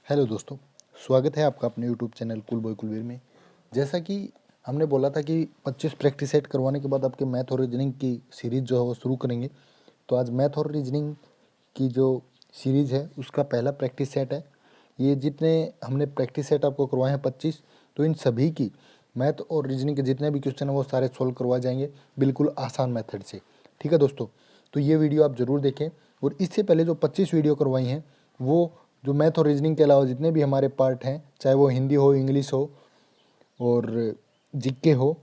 Hello दोस्तों, स्वागत है आपका अपने YouTube channel cool boy Kulveer में। जैसा कि हमने बोला था कि 25 प्रैक्टिस सेट करवाने के बाद आपके मैथ और रीजनिंग की सीरीज़ जो है वो शुरू करेंगे। तो आज मैथ और रीजनिंग की जो सीरीज़ है उसका पहला प्रैक्टिस सेट है। ये जितने हमने प्रैक्टिस सेट आपको करवाए हैं 25, तो इन सभी की मैथ और रीजनिंग के जितने भी क्वेश्चन हैं वो सारे सोल्व करवाए जाएंगे बिल्कुल आसान मेथड से। ठीक है दोस्तों, तो ये वीडियो आप ज़रूर देखें। और इससे पहले जो 25 वीडियो करवाई हैं वो जो मैथ और रीजनिंग के अलावा जितने भी हमारे पार्ट हैं, चाहे वो हिंदी हो, इंग्लिश हो और जीके हो,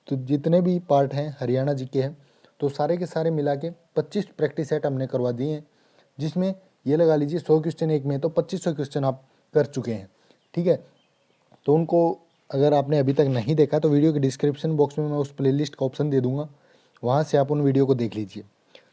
तो जितने भी पार्ट हैं, हरियाणा जीके हैं, तो सारे के सारे मिला के 25 प्रैक्टिस सेट हमने करवा दिए हैं, जिसमें ये लगा लीजिए 100 क्वेश्चन एक में, तो 2500 क्वेश्चन आप कर चुके हैं। ठीक है, तो उनको अगर आपने अभी तक नहीं देखा तो वीडियो के डिस्क्रिप्शन बॉक्स में मैं उस प्लेलिस्ट का ऑप्शन दे दूंगा, वहाँ से आप उन वीडियो को देख लीजिए।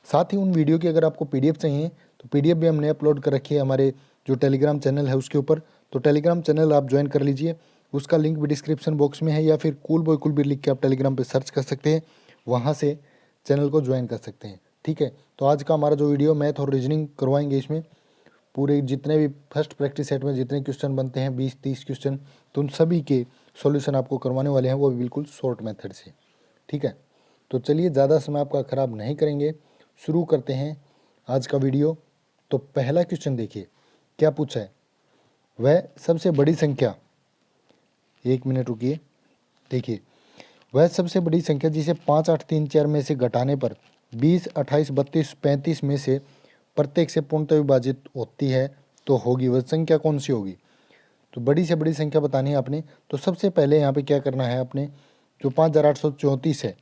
साथ ही उन वीडियो की अगर आपको पीडीएफ चाहिए तो पीडीएफ भी हमने अपलोड कर रखी है हमारे जो टेलीग्राम चैनल है उसके ऊपर। तो टेलीग्राम चैनल आप ज्वाइन कर लीजिए, उसका लिंक भी डिस्क्रिप्शन बॉक्स में है, या फिर कूल बॉय कुलबीर लिख के आप टेलीग्राम पे सर्च कर सकते हैं, वहाँ से चैनल को ज्वाइन कर सकते हैं। ठीक है, तो आज का हमारा जो वीडियो मैथ और रीजनिंग करवाएंगे, इसमें पूरे जितने भी फर्स्ट प्रैक्टिस सेट में जितने क्वेश्चन बनते हैं 20-30 क्वेश्चन, तो उन सभी के सॉल्यूशन आपको करवाने वाले हैं, वो भी बिल्कुल शॉर्ट मेथड से। ठीक है, तो चलिए ज़्यादा समय आपका ख़राब नहीं करेंगे, शुरू करते हैं आज का वीडियो। तो पहला क्वेश्चन देखिए क्या पूछा है। वह सबसे बड़ी संख्या, एक मिनट रुकिए, देखिए वह सबसे बड़ी संख्या जिसे 5, 8, 3, 4 में से घटाने पर 20, 28, 32, 35 में से प्रत्येक से पूर्णतः विभाजित होती है तो होगी, वह संख्या कौन सी होगी। तो बड़ी से बड़ी संख्या बतानी है आपने। तो सबसे पहले यहाँ पे क्या करना है आपने, जो 5834 है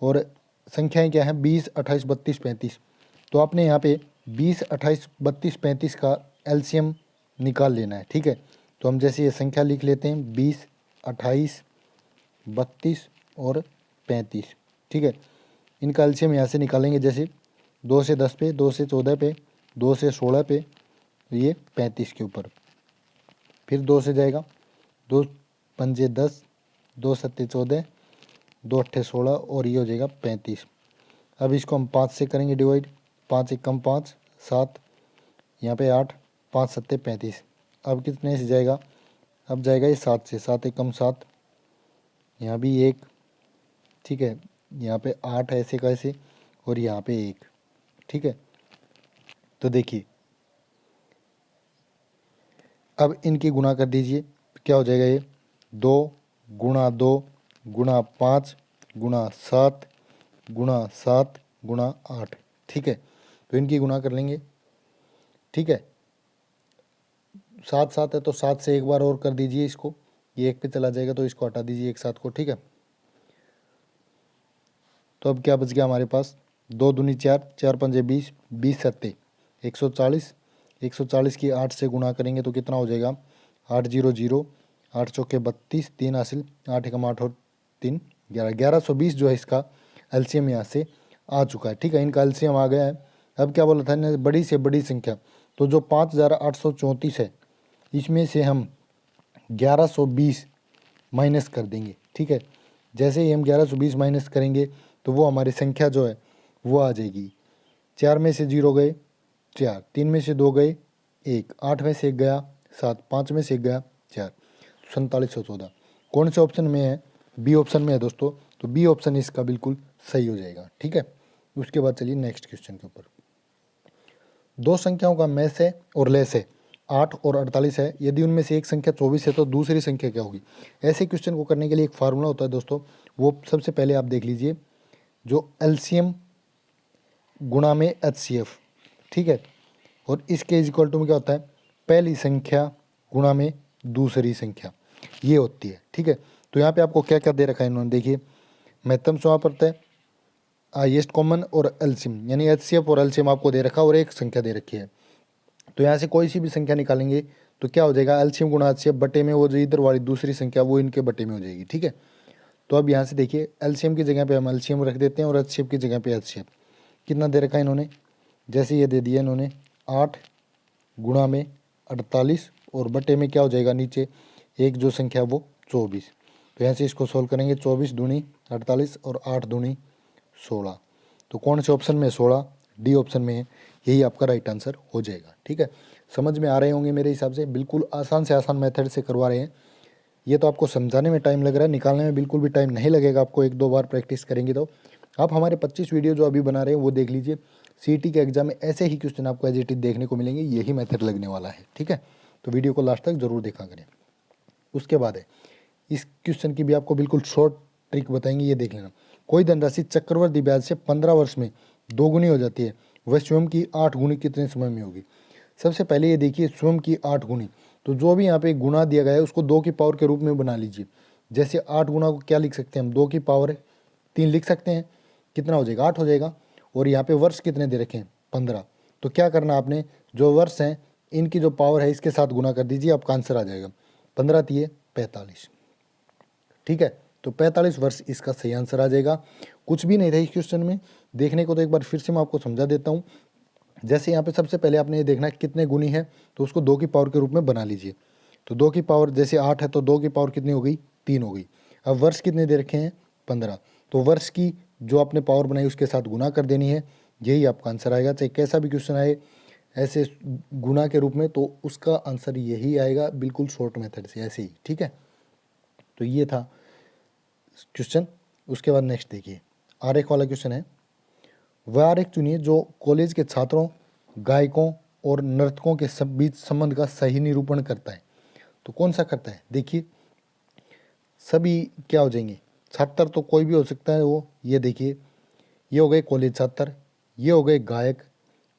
और संख्याएं क्या हैं 20, 28, 32, 35, तो आपने यहाँ पे 20, 28, 32, 35 का एलसीएम निकाल लेना है। ठीक है, तो हम जैसे ये संख्या लिख लेते हैं 20, 28, 32 और 35। ठीक है, इनका एलसीएम यहाँ से निकालेंगे, जैसे 2 से 10 पे, 2 से 14 पे, 2 से 16 पे, ये 35 के ऊपर, फिर 2 से जाएगा, 2 पंजे 10, 2 सत्ते 14, 2 अट्ठे 16 और ये हो जाएगा 35। अब इसको हम 5 से करेंगे डिवाइड, 5 एकम 5, 7, यहाँ पे 8, 5 सत्ते 35। अब कितने से जाएगा, अब जाएगा ये 7 से, 7 एकम 7, यहाँ भी 1। ठीक है, यहाँ पे 8 ऐसे कैसे और यहाँ पे 1। ठीक है, तो देखिए अब इनकी गुणा कर दीजिए, क्या हो जाएगा, ये 2 गुणा 2 गुणा 5 गुणा 7 गुणा 7 गुणा 8। ठीक है, तो इनकी गुणा कर लेंगे। ठीक है, 7 7 है तो 7 से एक बार और कर दीजिए इसको, ये 1 पे चला जाएगा तो इसको हटा दीजिए एक 7 को। ठीक है, तो अब क्या बच गया हमारे पास, 2 दूनी 4, 4 पंजे 20, 20 सत्ते 140, 140 की 8 से गुणा करेंगे तो कितना हो जाएगा, 8 0 0, 8 चौके 32, 3 हासिल, 8 एकम 8 और 3 11, 1120 जो है इसका एलसीएम यहाँ से आ चुका है। ठीक है, इनका एलसीएम आ गया है। अब क्या बोला था इन्हें, बड़ी से बड़ी संख्या, तो जो 5834 है इसमें से हम 1120 माइनस कर देंगे। ठीक है, जैसे ही हम 1120 माइनस करेंगे तो वो हमारी संख्या जो है वो आ जाएगी, 4 में से 0 गए 4, 3 में से 2 गए 1, 8 में से 1 गया 7, 5 में से 1 गया 4, 4714। कौन से ऑप्शन में है, बी ऑप्शन में है दोस्तों, तो बी ऑप्शन इसका बिल्कुल सही हो जाएगा। ठीक है, उसके बाद चलिए नेक्स्ट क्वेश्चन के ऊपर। दो संख्याओं का मैस है और लेस है, 8 और 48 है, यदि उनमें से एक संख्या 24 है तो दूसरी संख्या क्या होगी। ऐसे क्वेश्चन को करने के लिए एक फार्मूला होता है दोस्तों, वो सबसे पहले आप देख लीजिए, जो एलसीएम गुणा में एचसीएफ। ठीक है, और इसके इज इक्वल टू में क्या होता है, पहली संख्या गुणा में दूसरी संख्या, ये होती है। ठीक है, तो यहाँ पे आपको क्या क्या दे रखा है इन्होंने, देखिए महत्तम समापवर्त है, हाईएस्ट कॉमन और एलसीएम, यानी एचसीएफ और एलसीएम आपको दे रखा और एक संख्या दे रखी है। तो यहाँ से कोई सी भी संख्या निकालेंगे तो क्या हो जाएगा, एलसीएम गुणा एचसीएफ बटे में वो जो इधर वाली दूसरी संख्या वो इनके बटे में हो जाएगी। ठीक है, तो अब यहाँ से देखिए एलसीएम की जगह पे हम एलसीएम रख देते हैं और एचसीएफ की जगह पे एचसीएफ। कितना दे रखा है इन्होंने, जैसे ये दे दिया इन्होंने 8 गुणा में 48 और बटे में क्या हो जाएगा नीचे एक जो संख्या वो 24। तो यहाँ से इसको सोल्व करेंगे, 24 दूनी 48 और 8 दूनी 16। तो कौन से ऑप्शन में 16, डी ऑप्शन में है, यही आपका राइट आंसर हो जाएगा। ठीक है, समझ में आ रहे होंगे मेरे हिसाब से। बिल्कुल आसान से आसान मेथड से करवा रहे हैं। ये तो आपको समझाने में टाइम लग रहा है, निकालने में बिल्कुल भी टाइम नहीं लगेगा आपको, 1-2 बार प्रैक्टिस करेंगे तो। आप हमारे 25 वीडियो जो अभी बना रहे हैं वो देख लीजिए। सीईटी के एग्जाम में ऐसे ही क्वेश्चन आपको एज इट इज देखने को मिलेंगे, यही मेथड लगने वाला है, ठीक है। तो वीडियो को लास्ट तक जरूर देखा करें। उसके बाद है इस क्वेश्चन की भी आपको बिल्कुल शॉर्ट ट्रिक बताएंगे, ये देख लेना। कोई धनराशि चक्रवृद्धि ब्याज से 15 वर्ष में 2 गुनी हो जाती है, वह स्वयं की 8 गुनी कितने समय में होगी। सबसे पहले ये देखिए, स्वयं की 8 गुनी, तो जो भी यहाँ पे गुना दिया गया है उसको 2 की पावर के रूप में बना लीजिए। जैसे 8 गुना को क्या लिख सकते हैं हम, 2 की पावर 3 लिख सकते हैं, कितना हो जाएगा 8 हो जाएगा। और यहाँ पे वर्ष कितने दे रखे हैं 15, तो क्या करना आपने, जो वर्ष हैं इनकी जो पावर है इसके साथ गुना कर दीजिए, आपका आंसर आ जाएगा 15 तिये 45, ठीक है। तो 45 वर्ष इसका सही आंसर आ जाएगा। कुछ भी नहीं था इस क्वेश्चन में, देखने को तो एक बार फिर से मैं आपको समझा देता हूँ। जैसे यहाँ पे सबसे पहले आपने ये देखना है कितने गुनी है, तो उसको 2 की पावर के रूप में बना लीजिए। तो 2 की पावर जैसे 8 है तो 2 की पावर कितनी हो गई 3 हो गई। अब वर्ष कितने दे रखे हैं 15, तो वर्ष की जो आपने पावर बनाई उसके साथ गुना कर देनी है, यही आपका आंसर आएगा। चाहे कैसा भी क्वेश्चन आए ऐसे गुना के रूप में, तो उसका आंसर यही आएगा, बिल्कुल शॉर्ट मेथड से ऐसे ही, ठीक है। तो ये था क्वेश्चन। उसके बाद नेक्स्ट देखिए, आरेख वाला क्वेश्चन है। वह आरेख चुनिए जो कॉलेज के छात्रों, गायकों और नर्तकों के बीच संबंध का सही निरूपण करता है। तो कौन सा करता है, देखिए सभी क्या हो जाएंगे, छात्र तो कोई भी हो सकता है वो। ये देखिए, ये हो गए कॉलेज छात्र, ये हो गए गायक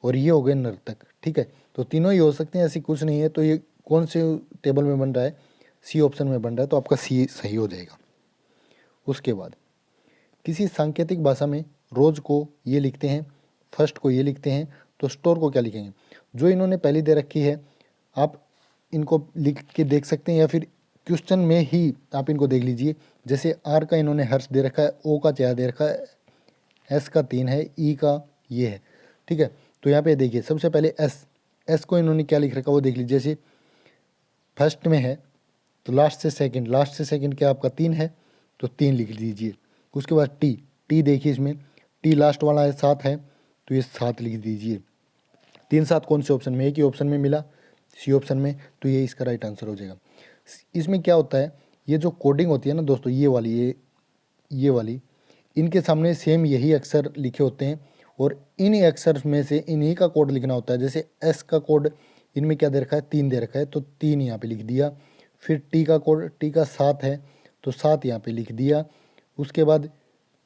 और ये हो गए नर्तक, ठीक है। तो तीनों ही हो सकते हैं, ऐसी कुछ नहीं है। तो ये कौन से टेबल में बन रहा है, सी ऑप्शन में बन रहा है, तो आपका सी सही हो जाएगा। उसके बाद किसी सांकेतिक भाषा में रोज को ये लिखते हैं, फर्स्ट को ये लिखते हैं, तो स्टोर को क्या लिखेंगे। जो इन्होंने पहली दे रखी है आप इनको लिख के देख सकते हैं, या फिर क्वेश्चन में ही आप इनको देख लीजिए। जैसे आर का इन्होंने हर्ष दे रखा है, ओ का 4 दे रखा है, एस का 3 है, ई का ये है, ठीक है। तो यहाँ पे देखिए सबसे पहले एस को इन्होंने क्या लिख रखा है वो देख लीजिए। जैसे फर्स्ट में है तो लास्ट से सेकंड क्या आपका 3 है, तो 3 लिख लीजिए। उसके बाद टी देखिए, इसमें टी लास्ट वाला है 7 है, तो ये 7 लिख दीजिए। 3 7 कौन से ऑप्शन में, एक ही ऑप्शन में मिला, सी ऑप्शन में, तो ये इसका राइट आंसर हो जाएगा। इसमें क्या होता है, ये जो कोडिंग होती है ना दोस्तों, ये वाली इनके सामने सेम यही अक्षर लिखे होते हैं, और इन्हीं अक्षर में से इन्हीं का कोड लिखना होता है। जैसे एस का कोड इनमें क्या दे रखा है 3 दे रखा है, तो 3 यहाँ पे लिख दिया। फिर टी का कोड, टी का 7 है, तो 7 यहाँ पे लिख दिया। उसके बाद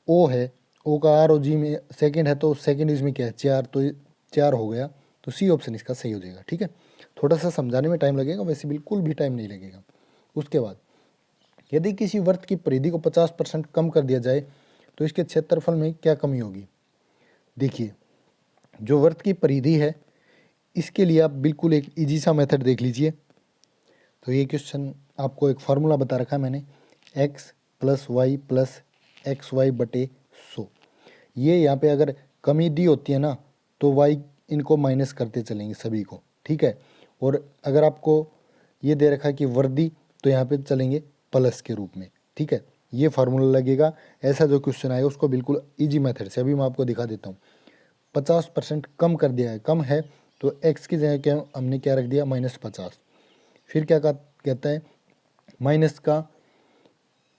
ओ है, ओ का आर ओ जी में सेकंड है, तो सेकंड इसमें क्या है 4, तो 4 हो गया। तो सी ऑप्शन इसका सही हो जाएगा, ठीक है। थोड़ा सा समझाने में टाइम लगेगा, वैसे बिल्कुल भी टाइम नहीं लगेगा। उसके बाद यदि किसी वृत्त की परिधि को 50% कम कर दिया जाए तो इसके क्षेत्रफल में क्या कमी होगी। देखिए जो वृत्त की परिधि है इसके लिए आप बिल्कुल एक इजी सा मेथड देख लीजिए। तो ये क्वेश्चन आपको एक फार्मूला बता रखा है मैंने, x plus y plus x y बटे 100। ये यहाँ पे अगर कमी दी होती है ना तो y इनको माइनस करते चलेंगे सभी को, ठीक है। और अगर आपको ये दे रखा है कि वर्दी, तो यहाँ पे चलेंगे प्लस के रूप में, ठीक है। ये फार्मूला लगेगा। ऐसा जो क्वेश्चन आएगा उसको बिल्कुल इजी मेथड से अभी मैं आपको दिखा देता हूँ। 50% कम कर दिया है, कम है तो x की जगह क्या हमने क्या रख दिया -50। फिर क्या कहता है माइनस का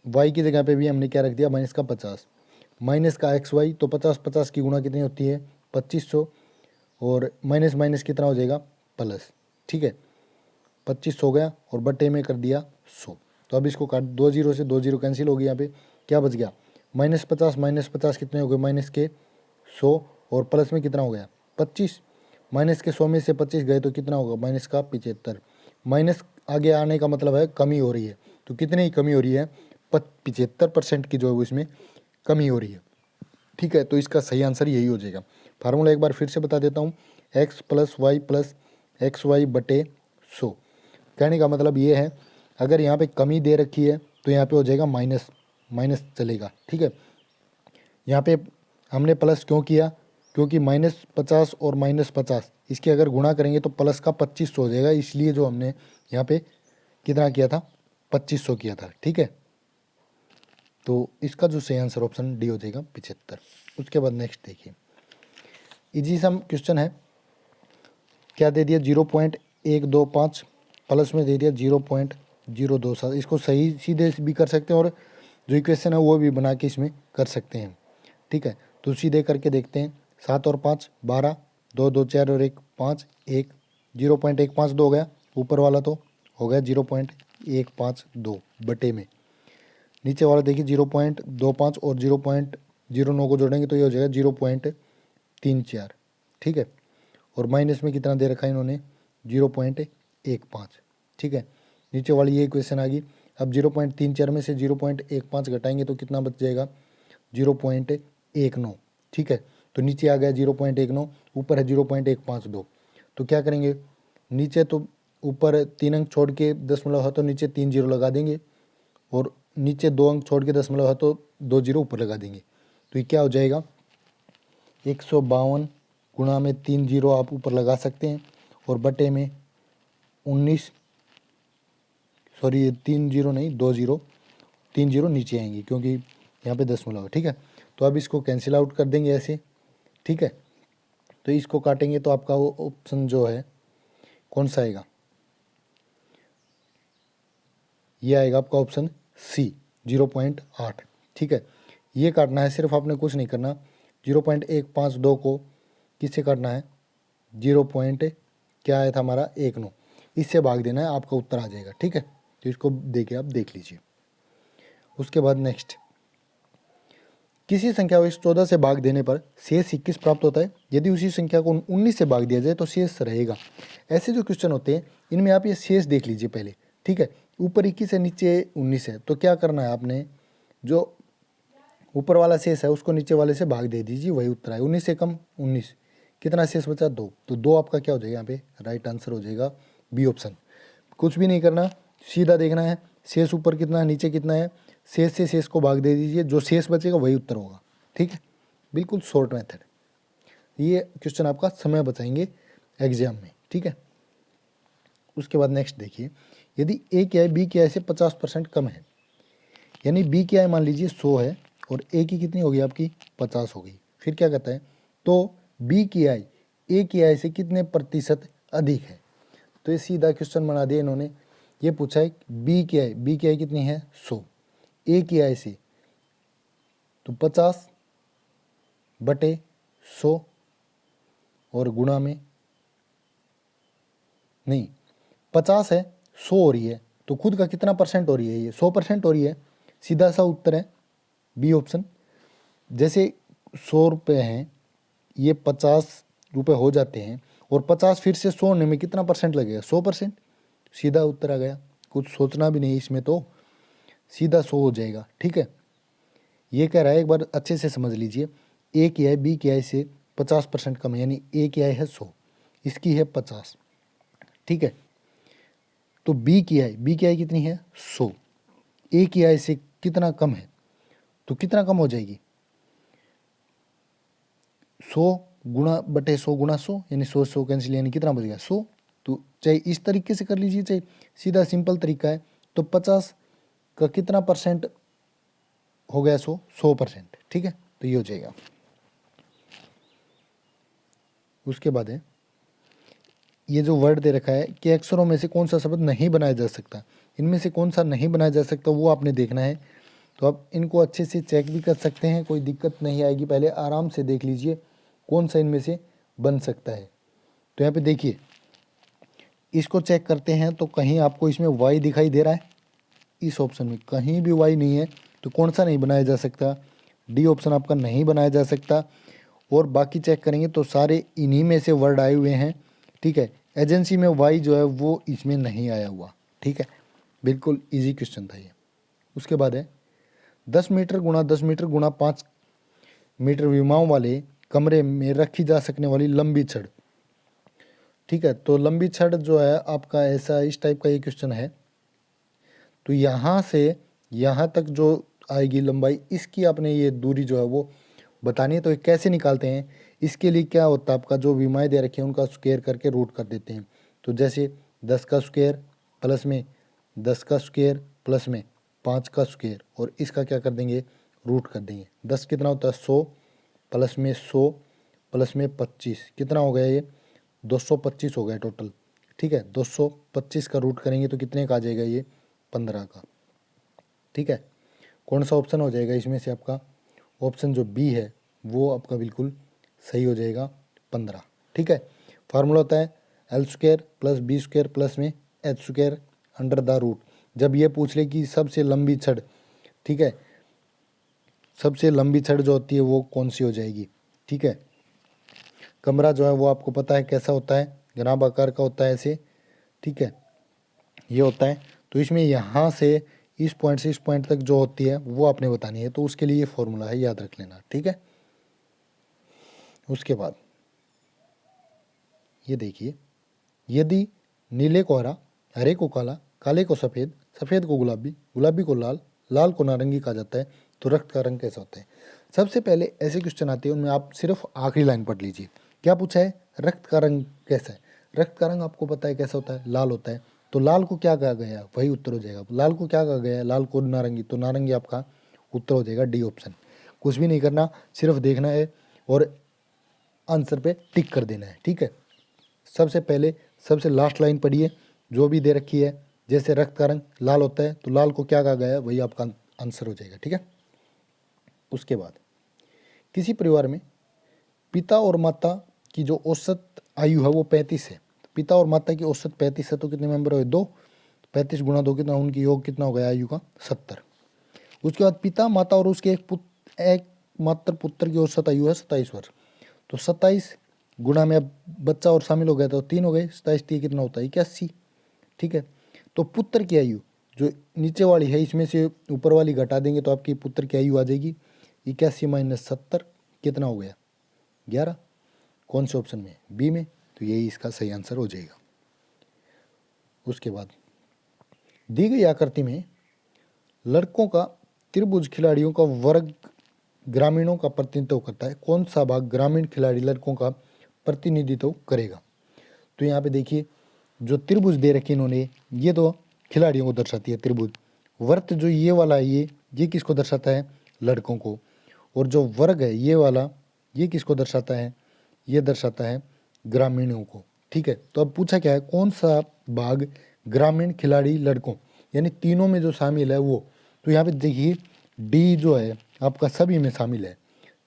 y की जगह पे भी हमने क्या रख दिया -50, माइनस का एक्स वाई, तो 50 की गुणा कितनी होती है 2500, और माइनस माइनस कितना हो जाएगा प्लस, ठीक है। 25 हो गया और बटे में कर दिया 100। तो अब इसको काट, 2 0 से 2 0 कैंसिल हो गई। यहाँ पे क्या बच गया -50 कितने हो गए माइनस के 100, और प्लस में कितना हो गया 25। माइनस के 100 में से 25 गए तो कितना होगा माइनस का 75। माइनस आगे आने का मतलब है कमी हो रही है, तो कितनी कमी हो रही है 75% की जो है वो इसमें कमी हो रही है, ठीक है। तो इसका सही आंसर यही हो जाएगा। फार्मूला एक बार फिर से बता देता हूँ, x plus y plus x y बटे 100। कहने का मतलब ये है अगर यहाँ पे कमी दे रखी है तो यहाँ पे हो जाएगा माइनस, माइनस चलेगा, ठीक है। यहाँ पे हमने प्लस क्यों किया, क्योंकि -50 और -50 इसके अगर गुणा करेंगे तो प्लस का 2500 हो जाएगा, इसलिए जो हमने यहाँ पे कितना किया था 2500 किया था, ठीक है। तो इसका जो सही आंसर ऑप्शन डी हो जाएगा 75। उसके बाद नेक्स्ट देखिए, इजी सम क्वेश्चन है। क्या दे दिया 125 प्लस में दे दिया 0.027। इसको सही सीधे भी कर सकते हैं और जो इक्वेशन है वो भी बना के इसमें कर सकते हैं। ठीक है, तो सीधे करके देखते हैं। 7 और 5 12, 2 2 4 और 1 5, 1 0.152 हो गया। ऊपर वाला तो हो गया 0.152 बटे में। नीचे वाला देखिए 0.25 और 0.09 को जोड़ेंगे तो ये हो जाएगा 0.34। ठीक है, और माइनस में कितना दे रखा है इन्होंने 0.15। ठीक है, नीचे वाली ये इक्वेशन आ गई। अब 0.34 में से 0.15 घटाएंगे तो कितना बच जाएगा 0.19। ठीक है, तो नीचे आ गया 0.19, ऊपर है 0.152। तो क्या करेंगे, नीचे तो ऊपर 3 अंक छोड़ के दशमलव है तो नीचे 3 जीरो लगा देंगे, और नीचे 2 अंक छोड़ के दशमलव है तो 2 जीरो ऊपर लगा देंगे। तो ये क्या हो जाएगा 152 गुणा में 3 जीरो आप ऊपर लगा सकते हैं, और बटे में 19, सॉरी 3 जीरो नहीं 2 जीरो, 3 जीरो नीचे आएंगे क्योंकि यहाँ पे दशमलव है। ठीक है, तो अब इसको कैंसिल आउट कर देंगे ऐसे। ठीक है, तो इसको काटेंगे तो आपका वो ऑप्शन जो है कौन सा आएगा, ये आएगा आपका ऑप्शन सी 0.8। ठीक है, ये काटना है, सिर्फ आपने कुछ नहीं करना। 0.152 को किससे काटना है, 0. क्या आया था हमारा 19, इससे भाग देना है, आपका उत्तर आ जाएगा। ठीक है, तो इसको देके आप देख लीजिए। उसके बाद नेक्स्ट, किसी संख्या को 14 से भाग देने पर शेष 21 प्राप्त होता है। यदि उसी संख्या को 19 से भाग दिया जाए तो शेष रहेगा। ऐसे जो क्वेश्चन होते हैं इनमें आप ये शेष देख लीजिए पहले। ठीक है, ऊपर 21 है नीचे 19 है, तो क्या करना है आपने, जो ऊपर वाला शेष है उसको नीचे वाले से भाग दे दीजिए, वही उत्तर है। 19 से कम 19, कितना शेष बचा 2, तो 2 आपका क्या हो जाएगा यहाँ पे राइट आंसर हो जाएगा बी ऑप्शन। कुछ भी नहीं करना, सीधा देखना है शेष ऊपर कितना है नीचे कितना है, शेष से शेष को भाग दे दीजिए, जो शेष बचेगा वही उत्तर होगा। ठीक है, बिल्कुल शॉर्ट मेथड। ये क्वेश्चन आपका समय बचाएंगे एग्जाम में। ठीक है, उसके बाद नेक्स्ट देखिए, यदि ए की आय बी की आय से 50% कम है, यानी बी की आय मान लीजिए 100 है और ए की कितनी होगी आपकी 50 हो गई, फिर क्या कहता है, तो बी की आय ए की आय से कितने प्रतिशत अधिक है। तो ये सीधा क्वेश्चन बना दिया इन्होंने। ये पूछा है बी की आय कितनी है 100, ए की आय से तो 50 बटे 100 और गुणा में, नहीं 50 है 100 हो रही है तो खुद का कितना परसेंट हो रही है, ये 100% हो रही है। सीधा सा उत्तर है बी ऑप्शन। जैसे 100 रुपये हैं, ये 50 रुपये हो जाते हैं और 50 फिर से 100 होने में कितना परसेंट लगेगा 100%। सीधा उत्तर आ गया, कुछ सोचना भी नहीं इसमें, तो सीधा 100 हो जाएगा। ठीक है, ये कह रहा है एक बार अच्छे से समझ लीजिए, ए की आय बी की आय से 50% कम है, यानी ए की आय है 100, इसकी है 50। ठीक है, तो बी की आय कितनी है 100, ए की आय से कितना कम है, तो कितना कम हो जाएगी 100 गुणा बटे 100 गुणा 100, यानी 100 कैंसिल, यानी कितना बचेगा 100। तो चाहे इस तरीके से कर लीजिए, चाहे सीधा सिंपल तरीका है। तो 50 का कितना परसेंट हो गया 100%। ठीक है, तो ये हो जाएगा। उसके बाद है ये जो वर्ड दे रखा है कि अक्षरों में से कौन सा शब्द नहीं बनाया जा सकता, इनमें से कौन सा नहीं बनाया जा सकता वो आपने देखना है। तो आप इनको अच्छे से चेक भी कर सकते हैं, कोई दिक्कत नहीं आएगी। पहले आराम से देख लीजिए कौन सा इनमें से बन सकता है। तो यहाँ पे देखिए, इसको चेक करते हैं तो कहीं आपको इसमें वाई दिखाई दे रहा है, इस ऑप्शन में कहीं भी वाई नहीं है, तो कौन सा नहीं बनाया जा सकता, डी ऑप्शन आपका नहीं बनाया जा सकता। और बाकी चेक करेंगे तो सारे इन्हीं में से वर्ड आए हुए हैं। ठीक है, एजेंसी में वाई जो है वो इसमें नहीं आया हुआ। ठीक है, बिल्कुल इजी क्वेश्चन था ये। उसके बाद है 10 मीटर गुणा 10 मीटर गुणा 5 मीटर विमाओं वाले कमरे में रखी जा सकने वाली लंबी छड़। ठीक है, तो लंबी छड़ जो है आपका ऐसा इस टाइप का ये क्वेश्चन है। तो यहाँ से यहाँ तक जो आएगी लंबाई, इसकी आपने ये दूरी जो है वो बतानी है। तो ये कैसे निकालते हैं, इसके लिए क्या होता है, आपका जो विमाएँ दे रखी हैं उनका स्क्वायर करके रूट कर देते हैं। तो जैसे 10 का स्क्वायर प्लस में 10 का स्क्वायर प्लस में 5 का स्क्वायर, और इसका क्या कर देंगे रूट कर देंगे। 10 कितना होता है 100 प्लस में 100 प्लस में 25, कितना हो गया ये 225 हो गया टोटल। ठीक है, 225 का रूट करेंगे तो कितने का आ जाएगा ये, 15 का। ठीक है, कौन सा ऑप्शन हो जाएगा इसमें से आपका, ऑप्शन जो बी है वो आपका बिल्कुल सही हो जाएगा, 15। ठीक है, फार्मूला होता है L square plus B square plus में H square under the root. जब ये पूछ ले कि सबसे लंबी छड़, ठीक है, सबसे लंबी छड़ जो होती है वो कौन सी हो जाएगी। ठीक है, कमरा जो है वो आपको पता है कैसा होता है, ग्राम आकार का होता है ऐसे। ठीक है, ये होता है, तो इसमें यहाँ से इस पॉइंट से इस पॉइंट तक जो होती है वो आपने बतानी है, तो उसके लिए ये फॉर्मूला है, याद रख लेना। ठीक है, उसके बाद ये देखिए, यदि नीले को हरा, हरे को काला, काले को सफ़ेद, सफ़ेद को गुलाबी, गुलाबी को लाल, लाल को नारंगी कहा जाता है, तो रक्त का रंग कैसा होता है। सबसे पहले ऐसे क्वेश्चन आते हैं उनमें आप सिर्फ आखिरी लाइन पढ़ लीजिए। क्या पूछा है, रक्त का रंग कैसा है। रक्त का रंग आपको पता है कैसा होता है, लाल होता है। तो लाल को क्या कहा गया है, वही उत्तर हो जाएगा। लाल को क्या कहा गया है, लाल को नारंगी, तो नारंगी आपका उत्तर हो जाएगा, डी ऑप्शन। कुछ भी नहीं करना, सिर्फ देखना है और आंसर पे टिक कर देना है। ठीक है, सबसे पहले सबसे लास्ट लाइन पढ़िए जो भी दे रखी है, जैसे रक्त का रंग लाल होता है तो लाल को क्या कहा गया है, वही आपका आंसर हो जाएगा। ठीक है, उसके बाद किसी परिवार में पिता और माता की जो औसत आयु है वो 35 है। पिता और माता की औसत 35 है, तो कितने मेंबर हुए, 2। 35 गुणा 2 कितना, उनकी योग कितना हो गया आयु का, 70। उसके बाद पिता माता और उसके एक मात्र पुत्र की औसत आयु है 27 वर्ष। तो 27 गुणा में अब बच्चा और शामिल हो गया तो 3 हो गए, 27 3 कितना होता है, 81। ठीक है, तो पुत्र की आयु जो नीचे वाली है इसमें से ऊपर वाली घटा देंगे तो आपकी पुत्र की आयु आ जाएगी 81 माइनस 70 कितना हो गया, 11। कौन से ऑप्शन में, बी में, तो यही इसका सही आंसर हो जाएगा। उसके बाद दी गई आकृति में लड़कों का त्रिभुज खिलाड़ियों का वर्ग ग्रामीणों का प्रतिनिधित्व करता है, कौन सा भाग ग्रामीण खिलाड़ी लड़कों का प्रतिनिधित्व करेगा। तो यहाँ पे देखिए जो त्रिभुज दे रखी इन्होंने, ये तो खिलाड़ियों को दर्शाती है त्रिभुज। वर्त जो ये वाला है ये किसको दर्शाता है, लड़कों को। और जो वर्ग है ये वाला, ये किसको दर्शाता है, ये दर्शाता है ग्रामीणों को। ठीक है, तो अब पूछा क्या है, कौन सा भाग ग्रामीण खिलाड़ी लड़कों, यानी तीनों में जो शामिल है वो। तो यहाँ पे देखिए डी जो है आपका सभी में शामिल है।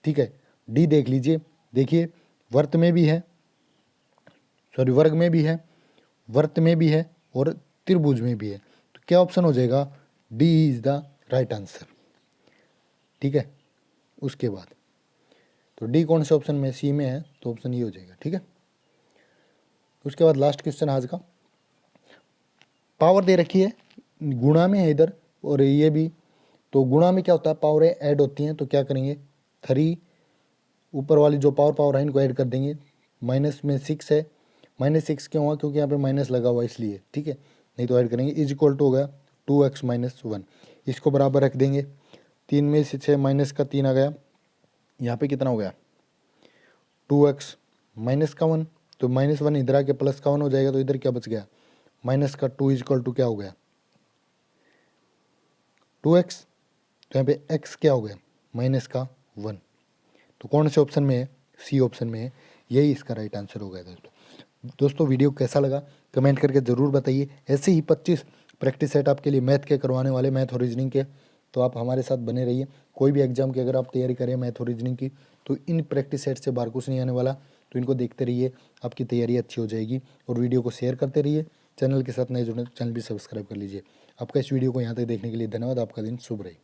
ठीक है, डी देख लीजिए, देखिए वर्त में भी है, सॉरी वर्ग में भी है, वर्त में भी है और त्रिभुज में भी है। तो क्या ऑप्शन हो जाएगा, D is the right answer. ठीक है, उसके बाद तो डी कौन से ऑप्शन में, सी में है, तो ऑप्शन ये हो जाएगा। ठीक है, उसके बाद लास्ट क्वेश्चन आज का, पावर दे रखी है, गुणा में है इधर और ये भी। तो गुणा में क्या होता है, पावरें ऐड होती हैं, तो क्या करेंगे, 3 ऊपर वाली जो पावर है इनको ऐड कर देंगे। माइनस में 6 है, माइनस 6 क्यों हुआ, क्योंकि यहाँ पे माइनस लगा हुआ इसलिए। ठीक है, नहीं तो ऐड करेंगे, इज इक्वल टू हो गया 2x माइनस 1। इसको बराबर रख देंगे, 3 में से 6 माइनस का 3 आ गया, यहाँ पे कितना हो गया 2x माइनस का 1। तो माइनस 1 इधर आके प्लस का 1 हो जाएगा, तो इधर क्या बच गया, माइनस का 2 इज इक्वल टू क्या हो गया 2x। तो यहाँ पे x क्या हो गया, माइनस का 1। तो कौन से ऑप्शन में है, सी ऑप्शन में है, यही इसका राइट आंसर हो गया। दोस्तों वीडियो कैसा लगा कमेंट करके ज़रूर बताइए। ऐसे ही 25 प्रैक्टिस सेट आपके लिए मैथ के करवाने वाले, मैथ और रीजनिंग के, तो आप हमारे साथ बने रहिए। कोई भी एग्जाम की अगर आप तैयारी करें मैथ और रीजनिंग की, तो इन प्रैक्टिस सेट से बाहर कुछ नहीं आने वाला, तो इनको देखते रहिए, आपकी तैयारी अच्छी हो जाएगी। और वीडियो को शेयर करते रहिए, चैनल के साथ नए जुड़े चैनल भी सब्सक्राइब कर लीजिए। आपका इस वीडियो को यहाँ तक देखने के लिए धन्यवाद। आपका दिन शुभ रहे।